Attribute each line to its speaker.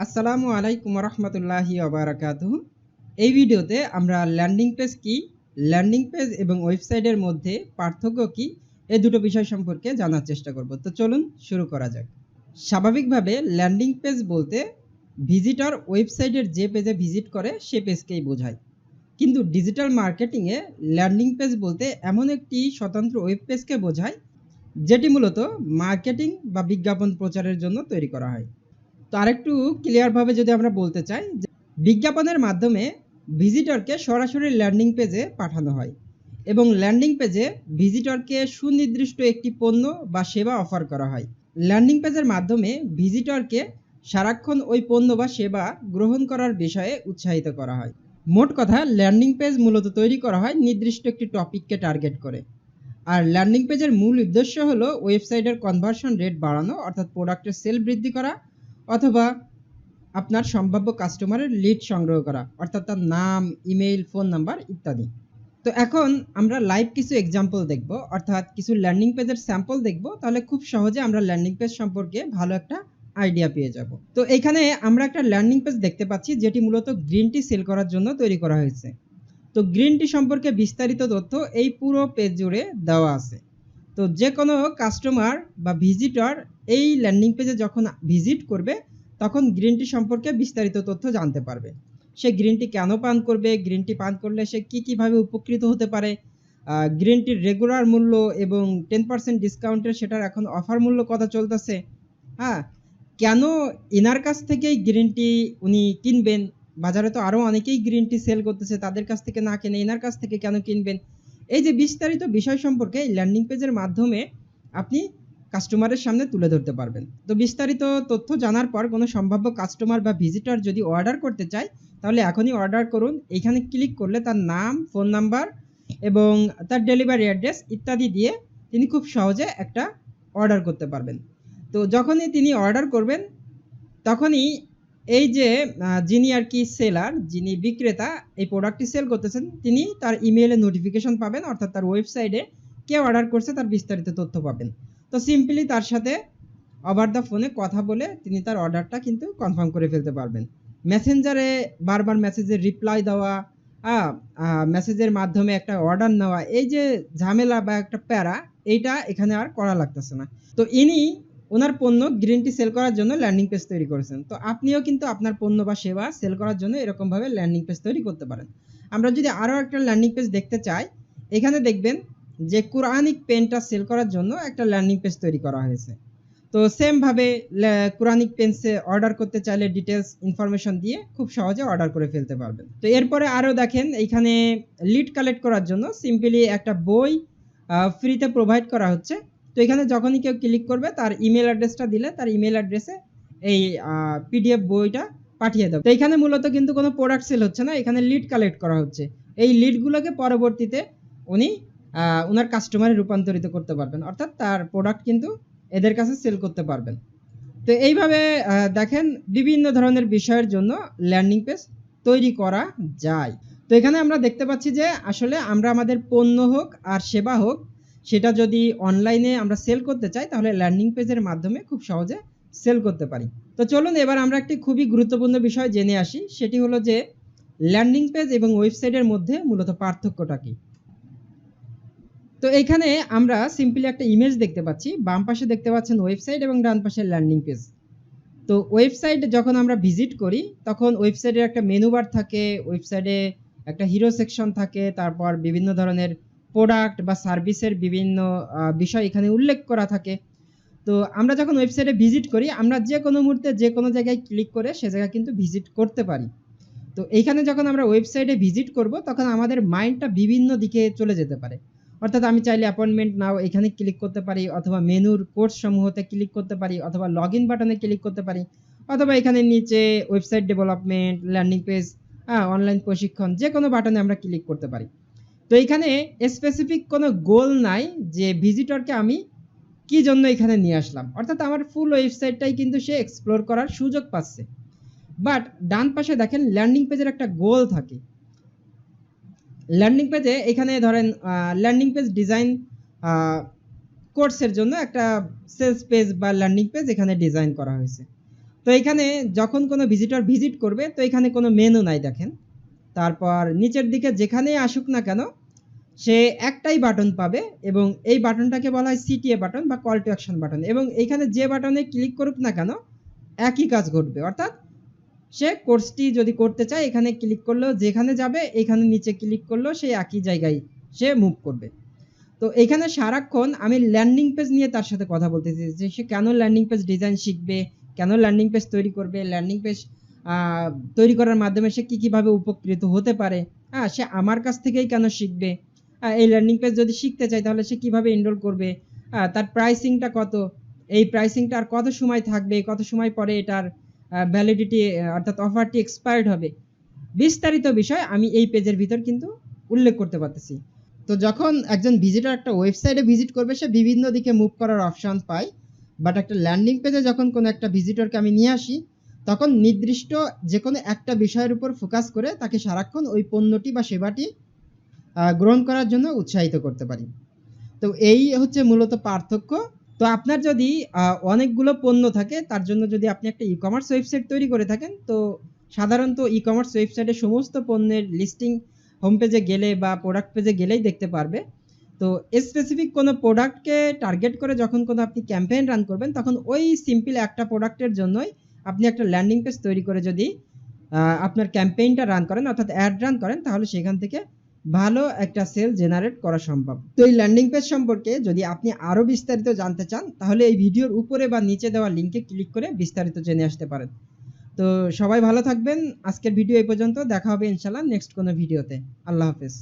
Speaker 1: আসসালামু আলাইকুম রহমতুল্লাহি ওবারাকাতুহু। এই ভিডিওতে আমরা ল্যান্ডিং পেজ কি, ল্যান্ডিং পেজ এবং ওয়েবসাইটের মধ্যে পার্থক্য কি, এই দুটো বিষয় সম্পর্কে জানার চেষ্টা করব। তো চলুন শুরু করা যাক। স্বাভাবিকভাবে ল্যান্ডিং পেজ বলতে ভিজিটর ওয়েবসাইটের যে পেজে ভিজিট করে সে পেজকেই বোঝায়। কিন্তু ডিজিটাল মার্কেটিংয়ে ল্যান্ডিং পেজ বলতে এমন একটি স্বতন্ত্র ওয়েব পেজকে বোঝায় যেটি মূলত মার্কেটিং বা বিজ্ঞাপন প্রচারের জন্য তৈরি করা হয়। তো আরেকটু ক্লিয়ারভাবে যদি আমরা বলতে চাই যে বিজ্ঞাপনের মাধ্যমে ভিজিটরকে সরাসরি ল্যান্ডিং পেজে পাঠানো হয় এবং ল্যান্ডিং পেজে ভিজিটরকে সুনির্দিষ্ট একটি পণ্য বা সেবা অফার করা হয়। ল্যান্ডিং পেজের মাধ্যমে ভিজিটরকে সারাক্ষণ ওই পণ্য বা সেবা গ্রহণ করার বিষয়ে উৎসাহিত করা হয়। মোট কথা, ল্যান্ডিং পেজ মূলত তৈরি করা হয় নির্দিষ্ট একটি টপিককে টার্গেট করে। আর ল্যান্ডিং পেজের মূল উদ্দেশ্য হলো ওয়েবসাইটের কনভার্সন রেট বাড়ানো, অর্থাৎ প্রোডাক্টের সেল বৃদ্ধি করা, অথবা আপনার সম্ভাব্য কাস্টমারের লিড সংগ্রহ করা, অর্থাৎ তার নাম, ইমেইল, ফোন নাম্বার ইত্যাদি। তো এখন আমরা লাইভ কিছু এক্সাম্পল দেখব, অর্থাৎ কিছু ল্যান্ডিং পেজের স্যাম্পল দেখব। তাহলে খুব সহজে আমরা ল্যান্ডিং পেজ সম্পর্কে ভালো একটা আইডিয়া পেয়ে যাব। তো এখানে আমরা একটা ল্যান্ডিং পেজ দেখতে পাচ্ছি যেটি মূলত গ্রিন টি সেল করার জন্য তৈরি করা হয়েছে। তো গ্রিন টি সম্পর্কে বিস্তারিত তথ্য এই পুরো পেজ জুড়ে দেওয়া আছে। তো যে কোনো কাস্টমার বা ভিজিটর এই ল্যান্ডিং পেজে যখন ভিজিট করবে তখন গ্রিন টি সম্পর্কে বিস্তারিত তথ্য জানতে পারবে। সে গ্রিন টি কেন পান করবে, গ্রিন টি পান করলে সে কীভাবে উপকৃত হতে পারে, গ্রিন টির রেগুলার মূল্য এবং 10% ডিসকাউন্টের সেটার এখন অফার মূল্য কত চলতেছে, হ্যাঁ, কেন এনার কাছ থেকেই গ্রিন টি উনি কিনবেন, বাজারে তো আরও অনেকেই গ্রিন টি সেল করতেছে, তাদের কাছ থেকে না কিনে এনার কাছ থেকে কেন কিনবেন। এই যে বিস্তারিত বিষয় সম্পর্কে ল্যান্ডিং পেজের মাধ্যমে আপনি কাস্টমারের সামনে তুলে ধরতে পারবেন। তো বিস্তারিত তথ্য জানার পর কোনো সম্ভাব্য কাস্টমার বা ভিজিটর যদি অর্ডার করতে চায় তাহলে এখনই অর্ডার করুন। এখানে ক্লিক করলে তার নাম, ফোন নাম্বার এবং তার ডেলিভারি অ্যাড্রেস ইত্যাদি দিয়ে তিনি খুব সহজে একটা অর্ডার করতে পারবেন। তো যখনই তিনি অর্ডার করবেন তখনই এই যে যিনি আর কি সেলার, যিনি বিক্রেতা এই প্রোডাক্টটি সেল করতেছেন, তিনি তার ইমেইলে নোটিফিকেশন পাবেন, অর্থাৎ তার ওয়েবসাইটে কে অর্ডার করছে তার বিস্তারিত তথ্য পাবেন। তো সিম্পলি তার সাথে ওভার দ্য ফোনে কথা বলে তিনি তার অর্ডারটা কিন্তু কনফার্ম করে ফেলতে পারবেন। মেসেঞ্জারে বারবার মেসেজের রিপ্লাই দেওয়া, মেসেজের মাধ্যমে একটা অর্ডার নেওয়া, এই যে ঝামেলা বা একটা প্যারা, এইটা এখানে আর করা লাগতেছে না। তো ইনি ওনার পণ্য গ্রিন টি সেল করার জন্য ল্যান্ডিং পেজ তৈরি করেছেন। তো আপনিও কিন্তু আপনার পণ্য বা সেবা সেল করার জন্য এরকমভাবে ল্যান্ডিং পেজ তৈরি করতে পারেন। আমরা যদি আরও একটা ল্যান্ডিং পেজ দেখতে চাই, এখানে দেখবেন যে কোরআনিক পেনটা সেল করার জন্য একটা ল্যান্ডিং পেজ তৈরি করা হয়েছে। তো সেমভাবে কোরআনিক পেন্সে অর্ডার করতে চাইলে ডিটেলস ইনফরমেশন দিয়ে খুব সহজে অর্ডার করে ফেলতে পারবেন। তো এরপরে আরও দেখেন এইখানে লিড কালেক্ট করার জন্য সিম্পলি একটা বই ফ্রিতে প্রোভাইড করা হচ্ছে। তো এখানে যখনই কেউ ক্লিক করবে তার ইমেল অ্যাড্রেসটা দিলে তার ইমেল অ্যাড্রেসে এই পিডিএফ বইটা পাঠিয়ে দেবে। তো এখানে মূলত কিন্তু কোনো প্রোডাক্ট সেল হচ্ছে না, এখানে লিড কালেক্ট করা হচ্ছে। এই লিডগুলোকে পরবর্তীতে উনি ওনার কাস্টমারে রূপান্তরিত করতে পারবেন, অর্থাৎ তার প্রোডাক্ট কিন্তু এদের কাছে সেল করতে পারবেন। তো এইভাবে দেখেন বিভিন্ন ধরনের বিষয়ের জন্য ল্যান্ডিং পেজ তৈরি করা যায়। তো এখানে আমরা দেখতে পাচ্ছি যে আসলে আমরা আমাদের পণ্য হোক আর সেবা হোক, সেটা যদি অনলাইনে আমরা সেল করতে চাই তাহলে ল্যান্ডিং পেজের মাধ্যমে খুব সহজে সেল করতে পারি। তো চলুন এবার আমরা একটি খুবই গুরুত্বপূর্ণ বিষয় জেনে আসি, সেটি হলো যে ল্যান্ডিং পেজ এবং ওয়েবসাইটের মধ্যে মূলত পার্থক্যটা কী। তো এখানে আমরা সিম্পলি একটা ইমেজ দেখতে পাচ্ছি, বাম পাশে দেখতে পাচ্ছেন ওয়েবসাইট এবং ডান পাশে ল্যান্ডিং পেজ। তো ওয়েবসাইট যখন আমরা ভিজিট করি তখন ওয়েবসাইটের একটা মেনু বার থাকে, ওয়েবসাইটে একটা হিরো সেকশন থাকে, তারপর বিভিন্ন ধরনের প্রোডাক্ট বা সার্ভিসের বিভিন্ন বিষয় এখানে উল্লেখ করা থাকে। তো আমরা যখন ওয়েবসাইটে ভিজিট করি আমরা যে কোনো মুহূর্তে যে কোনো জায়গায় ক্লিক করে সে জায়গা কিন্তু ভিজিট করতে পারি। তো এইখানে যখন আমরা ওয়েবসাইটে ভিজিট করব তখন আমাদের মাইন্ডটা বিভিন্ন দিকে চলে যেতে পারে, অর্থাৎ আমি চাইলে অ্যাপয়েন্টমেন্ট নাও এখানে ক্লিক করতে পারি, অথবা মেনুর কোর্স সমূহতে ক্লিক করতে পারি, অথবা লগ ইন বাটনে ক্লিক করতে পারি, অথবা এখানে নিচে website development, landing page, online প্রশিক্ষণ, যে কোনো বাটনে আমরা ক্লিক করতে পারি। তো এইখানে স্পেসিফিক কোনো গোল নাই যে ভিজিটরকে আমি কি জন্য এখানে নিয়ে আসলাম, অর্থাৎ আমার ফুল ওয়েবসাইটটাই কিন্তু সে এক্সপ্লোর করার সুযোগ পাচ্ছে। বাট ডান পাশে দেখেন ল্যান্ডিং পেজের একটা গোল থাকে। ল্যান্ডিং পেজে এখানে ধরেন ল্যান্ডিং পেজ ডিজাইন কোর্সের জন্য একটা সেলস পেজ বা ল্যান্ডিং পেজ এখানে ডিজাইন করা হয়েছে। তো এখানে যখন কোনো ভিজিটর ভিজিট করবে তো এখানে কোনো মেনু নাই দেখেন। তারপর নিচের দিকে যেখানেই আসুক না কেন সে একটাই বাটন পাবে এবং এই বাটনটাকে বলা হয় সিটিএ বাটন বা কল টু অ্যাকশন বাটন, এবং এইখানে যে বাটনে ক্লিক করুক না কেন একই কাজ ঘটবে। অর্থাৎ সে কোর্সটি যদি করতে চায় এখানে ক্লিক করলেও যেখানে যাবে, এখানে নিচে ক্লিক করলেও সে একই জায়গায় সে মুভ করবে। তো এখানে সারাক্ষণ আমি ল্যান্ডিং পেজ নিয়ে তার সাথে কথা বলতেছি যে সে কেন ল্যান্ডিং পেজ ডিজাইন শিখবে, কেন ল্যান্ডিং পেজ তৈরি করবে, ল্যান্ডিং পেজ তৈরি করার মাধ্যমে সে কীভাবে উপকৃত হতে পারে, হ্যাঁ সে আমার কাছ থেকেই কেন শিখবে, এই ল্যান্ডিং পেজ যদি শিখতে চায় তাহলে সে কীভাবে এনরোল করবে, তার প্রাইসিংটা কত, এই প্রাইসিংটা আর কত সময় থাকবে, কত সময় পরে এটার ভ্যালিডিটি অর্থাৎ অফারটি এক্সপায়ার্ড হবে, বিস্তারিত বিষয় আমি এই পেজের ভিতর কিন্তু উল্লেখ করতে পারতেছি। তো যখন একজন ভিজিটর একটা ওয়েবসাইটে ভিজিট করবে সে বিভিন্ন দিকে মুভ করার অপশন পায়, বাট একটা ল্যান্ডিং পেজে যখন কোনো একটা ভিজিটরকে আমি নিয়ে আসি তখন নির্দিষ্ট যে কোনো একটা বিষয়ের উপর ফোকাস করে তাকে সারাক্ষণ ওই পণ্যটি বা সেবাটি গ্রহণ করার জন্য উৎসাহিত করতে পারি। তো এই হচ্ছে মূলত পার্থক্য। তো আপনার যদি অনেকগুলো পণ্য থাকে, তার জন্য যদি আপনি একটা ই-কমার্স ওয়েবসাইট তৈরি করে থাকেন, তো সাধারণত ই-কমার্স ওয়েবসাইটে সমস্ত পণ্যের লিস্টিং হোম পেজে গেলে বা প্রোডাক্ট পেজে গেলেই দেখতে পারবে। তো স্পেসিফিক কোনো প্রোডাক্টকে টার্গেট করে যখন কোনো আপনি ক্যাম্পেইন রান করবেন তখন ওই সিম্পল একটা প্রোডাক্টের জন্যই আপনি একটা ল্যান্ডিং পেজ তৈরি করে যদি আপনার ক্যাম্পেইনটা রান করেন অর্থাৎ অ্যাড রান করেন তাহলে সেখান থেকে ভালো একটা সেল জেনারেট করা সম্ভব। তো এই ল্যান্ডিং পেজ সম্পর্কে যদি আপনি আরো বিস্তারিত জানতে চান তাহলে এই ভিডিওর উপরে বা নিচে দেওয়া লিংকে ক্লিক করে বিস্তারিত জেনে আসতে পারেন। তো সবাই ভালো থাকবেন। আজকের ভিডিও এই পর্যন্ত, দেখা হবে ইনশাআল্লাহ নেক্সট কোনো ভিডিওতে। আল্লাহ হাফেজ।